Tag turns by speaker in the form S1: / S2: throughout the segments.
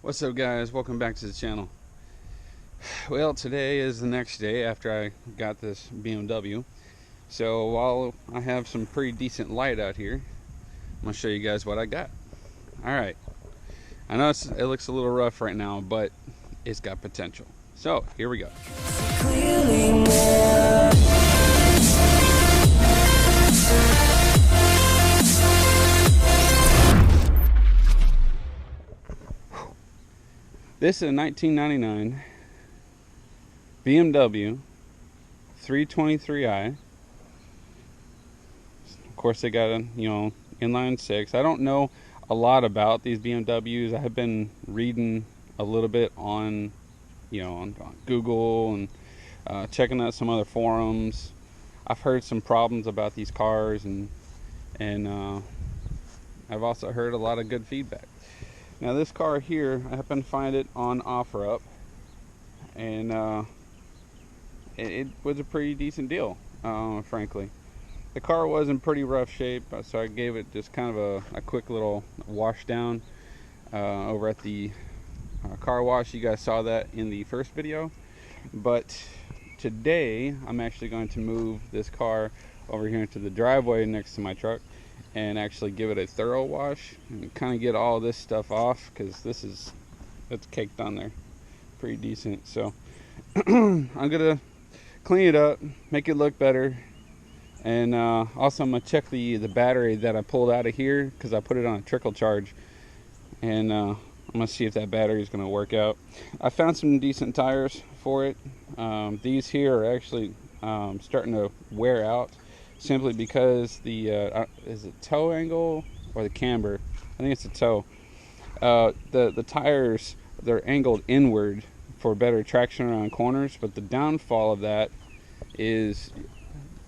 S1: What's up, guys? Welcome back to the channel. Well, today is the next day after I got this BMW. So while I have some pretty decent light out here, I'm gonna show you guys what I got. Alright, I know it looks a little rough right now, but it's got potential. So here we go. This is a 1999 BMW 323i. Of course, they got a inline six. I don't know a lot about these BMWs. I have been reading a little bit on on Google and checking out some other forums. I've heard some problems about these cars, and I've also heard a lot of good feedback. Now this car here, I happened to find it on OfferUp, and it was a pretty decent deal, frankly. The car was in pretty rough shape, so I gave it just kind of a quick little wash down over at the car wash. You guys saw that in the first video. But today, I'm actually going to move this car over here into the driveway next to my truck and actually give it a thorough wash and kind of get all this stuff off, because it's caked on there pretty decent. So I'm gonna clean it up, make it look better, and also I'm gonna check the battery that I pulled out of here, because I put it on a trickle charge, and I'm gonna see if that battery is gonna work out. I found some decent tires for it. These here are actually starting to wear out, simply because the is it toe angle or the camber? I think it's the toe. The tires, they're angled inward for better traction around corners, but the downfall of that is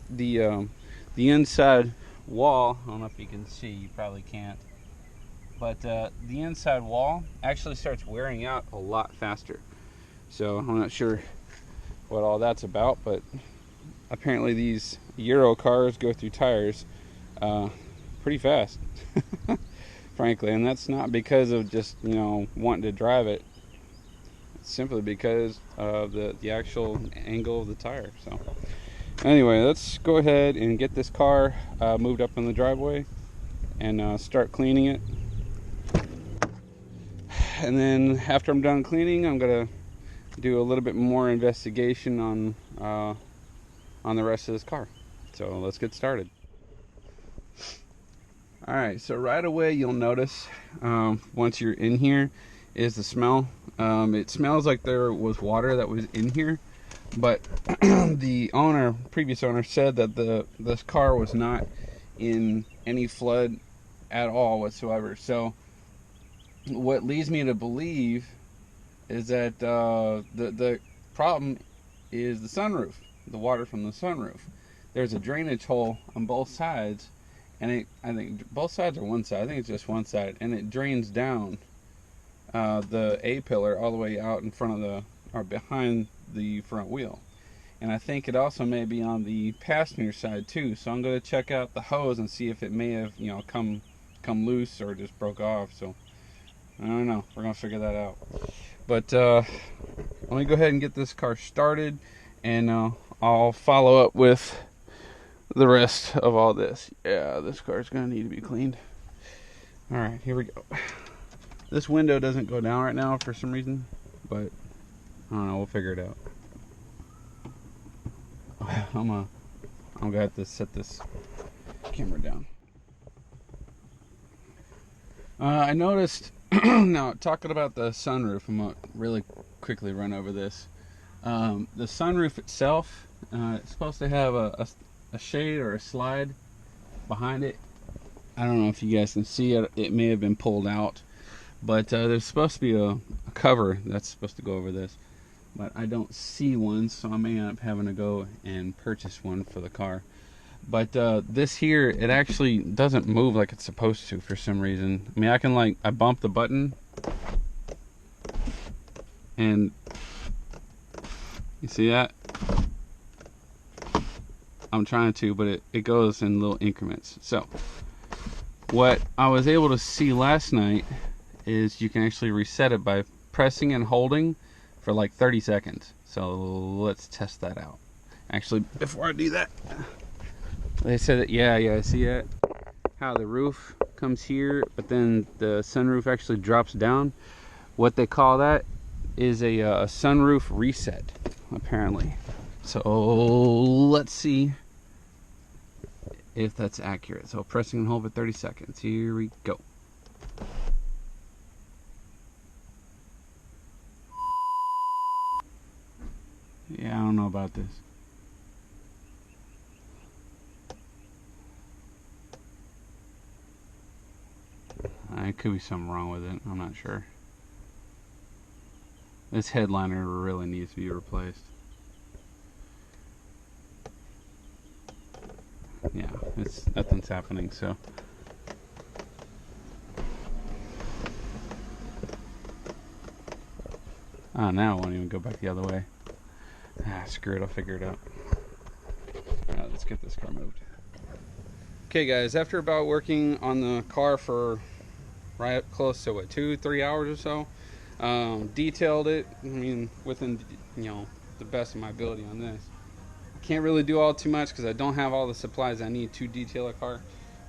S1: the inside wall. I don't know if you can see, you probably can't, but the inside wall actually starts wearing out a lot faster. So I'm not sure what all that's about, but apparently these Euro cars go through tires pretty fast, frankly, and that's not because of just wanting to drive it. It's simply because of the actual angle of the tire. So anyway, let's go ahead and get this car moved up in the driveway and start cleaning it. And then after I'm done cleaning, I'm gonna do a little bit more investigation on the rest of this car. So let's get started. Alright, so right away you'll notice, once you're in here, is the smell. It smells like there was water that was in here, but the previous owner said that this car was not in any flood at all whatsoever. So what leads me to believe is that the problem is the sunroof, the water from the sunroof. There's a drainage hole on both sides, and I think both sides or one side, I think it's just one side, and it drains down the A-pillar all the way out in front of or behind the front wheel. And I think it also may be on the passenger side too. So I'm going to check out the hose and see if it may have come loose or just broke off. So I don't know, we're going to figure that out. But let me go ahead and get this car started, and I'll follow up with the rest of all this. Yeah, this car's gonna need to be cleaned. All right, here we go. This window doesn't go down right now for some reason, but I don't know, we'll figure it out. I'm gonna have to set this camera down. I noticed now, talking about the sunroof, I'm gonna really quickly run over this. The sunroof itself, it's supposed to have a shade or a slide behind it. I don't know if you guys can see it. It may have been pulled out, but there's supposed to be a cover that's supposed to go over this, but I don't see one, so I may end up having to go and purchase one for the car. But this here, it actually doesn't move like it's supposed to for some reason. I mean, I bump the button, and you see that? I'm trying to, but it goes in little increments. So what I was able to see last night is you can actually reset it by pressing and holding for like 30 seconds. So let's test that out. Actually, before I do that, they said that, yeah, see it? How the roof comes here, but then the sunroof actually drops down. What they call that is a sunroof reset, apparently. So let's see if that's accurate. So pressing and hold for 30 seconds. Here we go. Yeah, I don't know about this. It could be something wrong with it. I'm not sure. This headliner really needs to be replaced. Yeah, nothing's happening, so. Oh, now it won't even go back the other way. Screw it, I'll figure it out. Alright, let's get this car moved. Okay guys, after about working on the car for right up close to what, 2-3 hours or so, detailed it, I mean, within, you know, the best of my ability on this. I can't really do all too much because I don't have all the supplies I need to detail a car,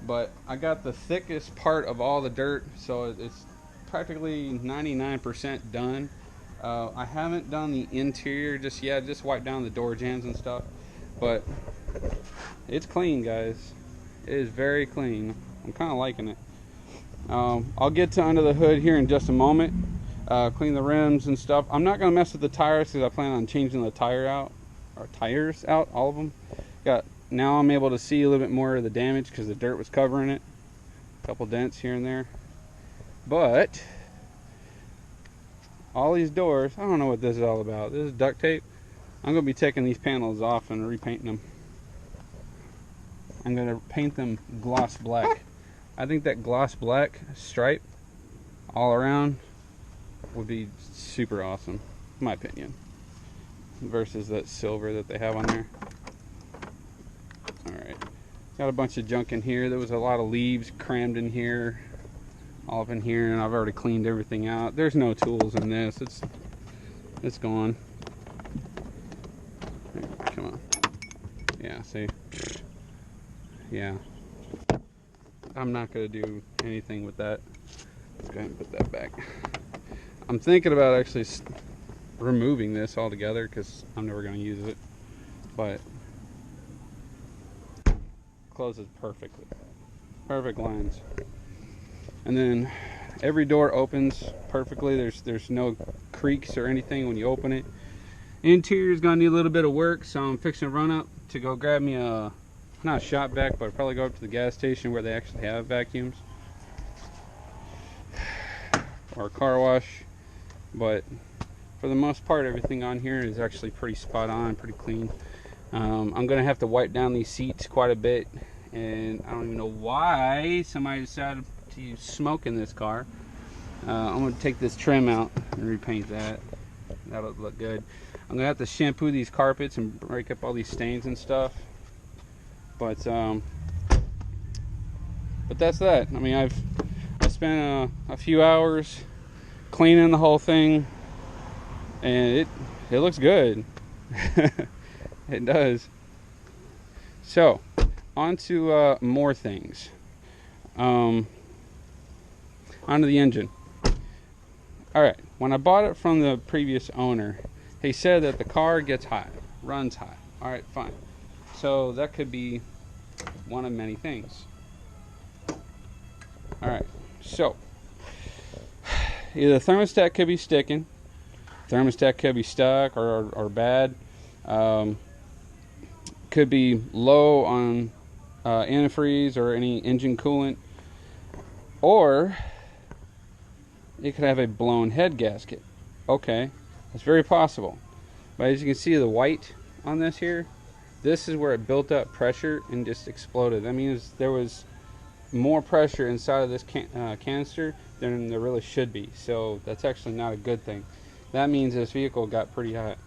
S1: but I got the thickest part of all the dirt, so it's practically 99% done. I haven't done the interior just yet, just wiped down the door jambs and stuff, but it's clean, guys. It is very clean. I'm kind of liking it. I'll get to under the hood here in just a moment, clean the rims and stuff. I'm not going to mess with the tires because I plan on changing the tires out, all of them. Now I'm able to see a little bit more of the damage because the dirt was covering it. A couple dents here and there. But all these doors, I don't know what this is all about. This is duct tape. I'm going to be taking these panels off and repainting them. I'm going to paint them gloss black. I think that gloss black stripe all around would be super awesome, in my opinion, versus that silver that they have on there. Alright, got a bunch of junk in here. There was a lot of leaves crammed in here, all up in here, and I've already cleaned everything out. There's no tools in this. It's gone. Come on. Yeah, see? Yeah. I'm not going to do anything with that. Let's go ahead and put that back. I'm thinking about actually removing this altogether because I'm never going to use it. But closes perfectly. Perfect lines. And then every door opens perfectly. There's no creaks or anything when you open it. Interior's going to need a little bit of work, so I'm fixing to run up to go grab me a, not a shop vac, but I'll probably go up to the gas station where they actually have vacuums. Or a car wash. But for the most part, everything on here is actually pretty spot on, pretty clean. I'm going to have to wipe down these seats quite a bit. And I don't even know why somebody decided to smoke in this car. I'm going to take this trim out and repaint that. That'll look good. I'm going to have to shampoo these carpets and break up all these stains and stuff. But that's that. I mean, I spent a few hours cleaning the whole thing, and it looks good. It does. So, on to more things. Onto the engine. Alright, when I bought it from the previous owner, he said that the car gets hot, runs hot. Alright, fine. So that could be one of many things. Alright, so either the thermostat could be sticking, thermostat could be stuck or bad, could be low on antifreeze or any engine coolant, or it could have a blown head gasket. Okay, that's very possible. But as you can see, the white on this here, this is where it built up pressure and just exploded. That means there was more pressure inside of this canister than there really should be. So that's actually not a good thing. That means this vehicle got pretty hot.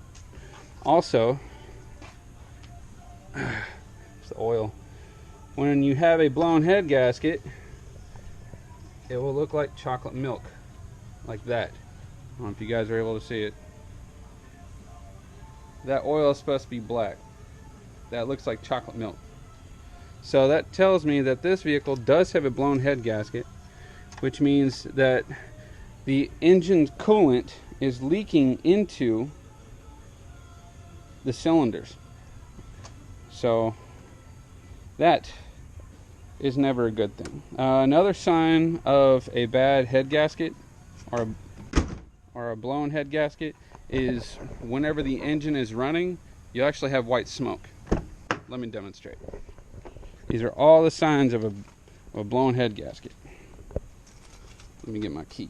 S1: Also, it's the oil. When you have a blown head gasket, it will look like chocolate milk. like that. I don't know if you guys are able to see it. That oil is supposed to be black. That looks like chocolate milk. So that tells me that this vehicle does have a blown head gasket, which means that the engine coolant is leaking into the cylinders. So that is never a good thing. Another sign of a bad head gasket or a blown head gasket is whenever the engine is running, you actually have white smoke. Let me demonstrate. These are all the signs of a blown head gasket. Let me get my key.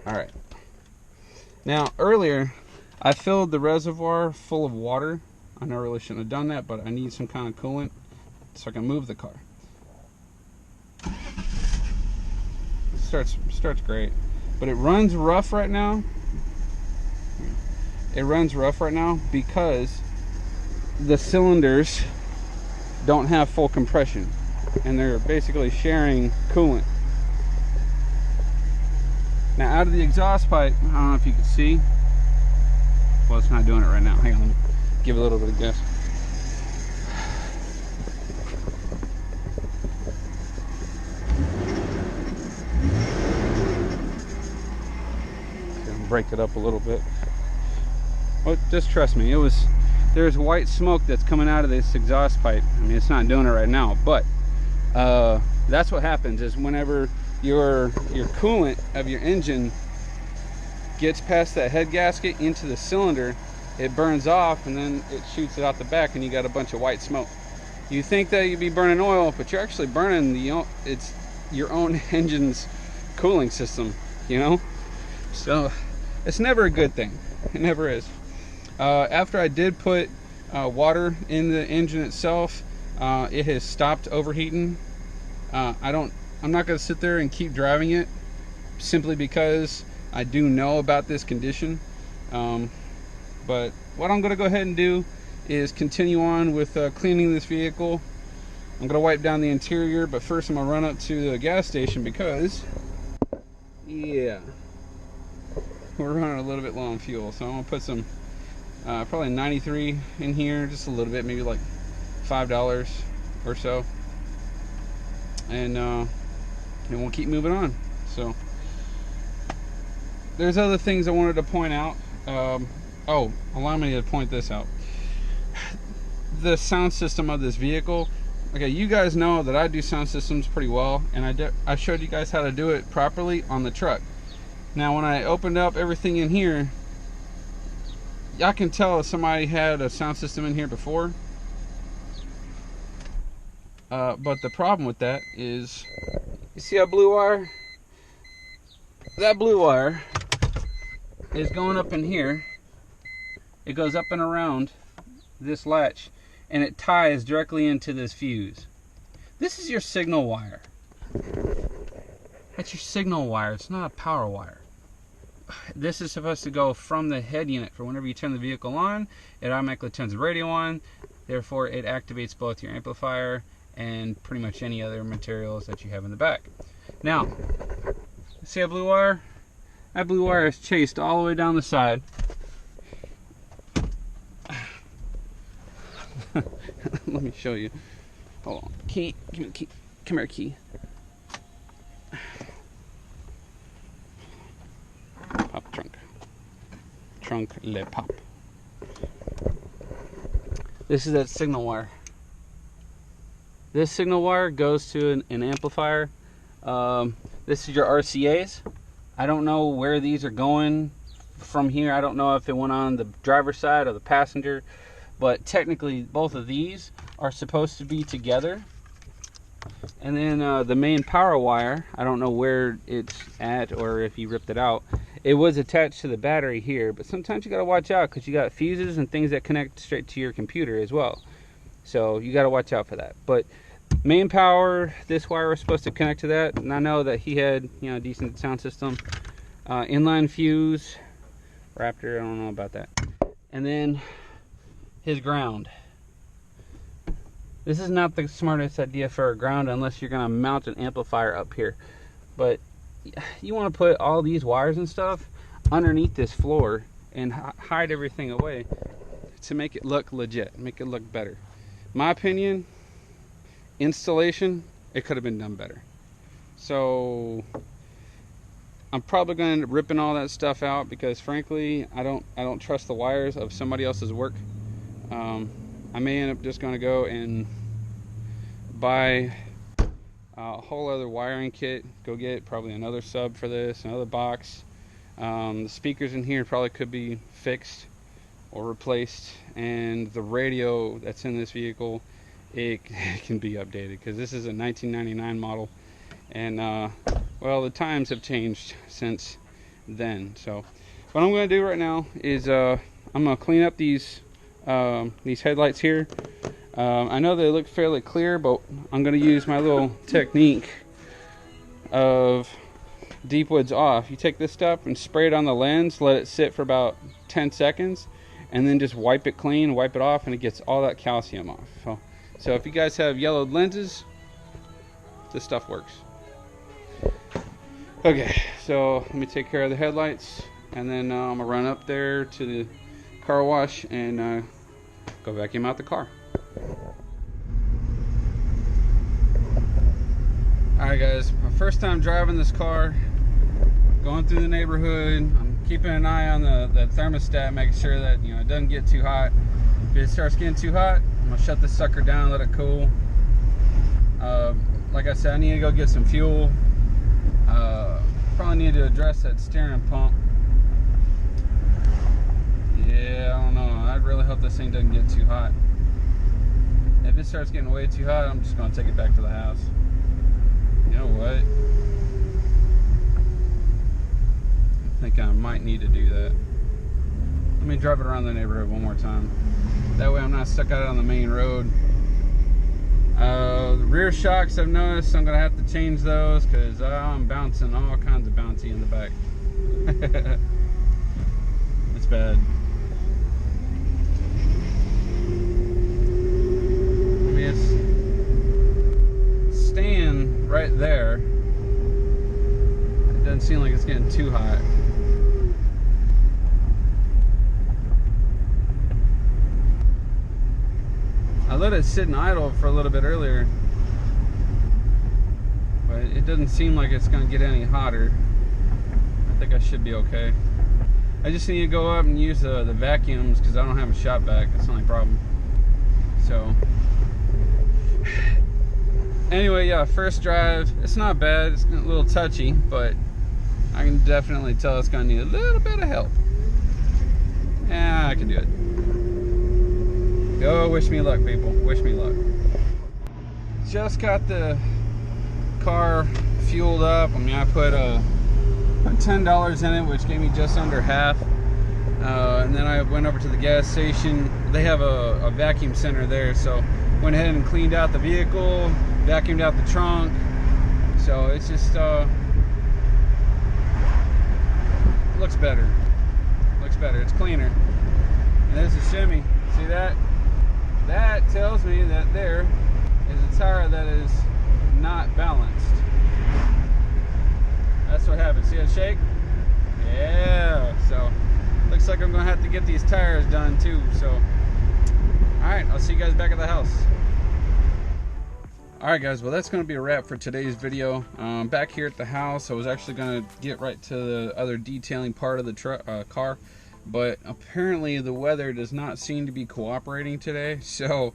S1: All right. Now, earlier, I filled the reservoir full of water. I know I really shouldn't have done that, but I need some kind of coolant so I can move the car. It starts great, but it runs rough right now. It runs rough right now because the cylinders don't have full compression, and they're basically sharing coolant. Now, out of the exhaust pipe, I don't know if you can see. Well, it's not doing it right now. Hang on, let me give it a little bit of gas. Break it up a little bit. Well, just trust me, there's white smoke that's coming out of this exhaust pipe. I mean, it's not doing it right now, but that's what happens is whenever your coolant of your engine gets past that head gasket into the cylinder, it burns off and then it shoots it out the back and you got a bunch of white smoke. You think that you'd be burning oil, but you're actually burning it's your own engine's cooling system, you know? So it's never a good thing. It never is. After I did put water in the engine itself, it has stopped overheating. I'm not going to sit there and keep driving it simply because I do know about this condition. But what I'm going to go ahead and do is continue on with cleaning this vehicle. I'm going to wipe down the interior, but first I'm going to run up to the gas station because, yeah, we're running a little bit low on fuel. So I'm going to put some, probably 93 in here, just a little bit, maybe like $5 or so. And we'll keep moving on. So there's other things I wanted to point out. Allow me to point this out. The sound system of this vehicle. Okay, you guys know that I do sound systems pretty well, and I showed you guys how to do it properly on the truck. Now, when I opened up everything in here, y'all can tell if somebody had a sound system in here before. But the problem with that is, you see that blue wire? That blue wire is going up in here. It goes up and around this latch, and it ties directly into this fuse. This is your signal wire. That's your signal wire. It's not a power wire. This is supposed to go from the head unit for whenever you turn the vehicle on. It automatically turns the radio on. Therefore, it activates both your amplifier and pretty much any other materials that you have in the back. Now, see that blue wire? That blue wire is chased all the way down the side. Let me show you. Hold on. Key. Give me the key. Come here, key. Pop trunk. Trunk le pop. This is that signal wire. This signal wire goes to an amplifier. This is your RCAs. I don't know where these are going from here. I don't know if it went on the driver's side or the passenger, but technically both of these are supposed to be together. And then the main power wire, I don't know where it's at or if you ripped it out. It was attached to the battery here, but sometimes you got to watch out because you got fuses and things that connect straight to your computer as well. So you got to watch out for that. But main power, this wire was supposed to connect to that, and I know that he had, a decent sound system. Inline fuse, Raptor, I don't know about that. And then his ground. This is not the smartest idea for a ground unless you're going to mount an amplifier up here. But you want to put all these wires and stuff underneath this floor and hide everything away to make it look legit, make it look better. My opinion, installation, it could have been done better. So I'm probably going to end up ripping all that stuff out because frankly I don't trust the wires of somebody else's work. I may end up just going to go and buy a whole other wiring kit, go get probably another sub for this, another box. The speakers in here probably could be fixed or replaced, and the radio that's in this vehicle, it can be updated because this is a 1999 model, and well, the times have changed since then. So what I'm going to do right now is I'm going to clean up these headlights here. I know they look fairly clear, but I'm going to use my little technique of deep woods off. You take this stuff and spray it on the lens, let it sit for about 10 seconds, and then just wipe it clean, wipe it off, and it gets all that calcium off. So if you guys have yellowed lenses, this stuff works. Okay, so let me take care of the headlights, and then I'm gonna run up there to the car wash and go vacuum out the car. Alright guys, my first time driving this car, going through the neighborhood. I'm keeping an eye on the thermostat, making sure that it doesn't get too hot. If it starts getting too hot, I'm gonna shut this sucker down, let it cool. Like I said, I need to go get some fuel. Probably need to address that steering pump. Yeah, I don't know. I really hope this thing doesn't get too hot. If it starts getting way too hot, I'm just gonna take it back to the house. You know what? I think I might need to do that. Let me drive it around the neighborhood one more time. That way I'm not stuck out on the main road. The rear shocks, I've noticed I'm going to have to change those because I'm bouncing all kinds of bouncy in the back. It's bad. I mean, it's staying right there. It doesn't seem like it's getting too hot. I let it sit and idle for a little bit earlier, but it doesn't seem like it's going to get any hotter. I think I should be okay. I just need to go up and use the vacuums because I don't have a shop vac. That's the only problem. So anyway, yeah, first drive. It's not bad. It's a little touchy, but I can definitely tell it's going to need a little bit of help. Yeah, I can do it. Go, wish me luck, people. Wish me luck. Just got the car fueled up. I mean, I put $10 in it, which gave me just under half. And then I went over to the gas station. They have a vacuum center there, so went ahead and cleaned out the vehicle, vacuumed out the trunk. So it's just looks better. Looks better. It's cleaner. And there's a shimmy. See that? That tells me that there is a tire that is not balanced. That's what happens. See it shake? Yeah. So looks like I'm gonna have to get these tires done too. So alright, I'll see you guys back at the house. Alright guys, well that's going to be a wrap for today's video. Back here at the house, I was actually going to get right to the other detailing part of the car, but apparently the weather does not seem to be cooperating today. So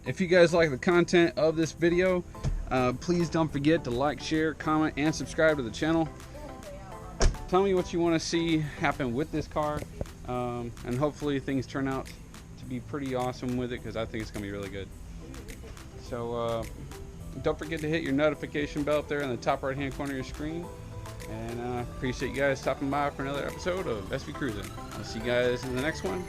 S1: if you guys like the content of this video, please don't forget to like, share, comment, and subscribe to the channel. Tell me what you want to see happen with this car, and hopefully things turn out to be pretty awesome with it, because I think it's going to be really good. So don't forget to hit your notification bell up there in the top right hand corner of your screen. And I appreciate you guys stopping by for another episode of SV Cruising. I'll see you guys in the next one.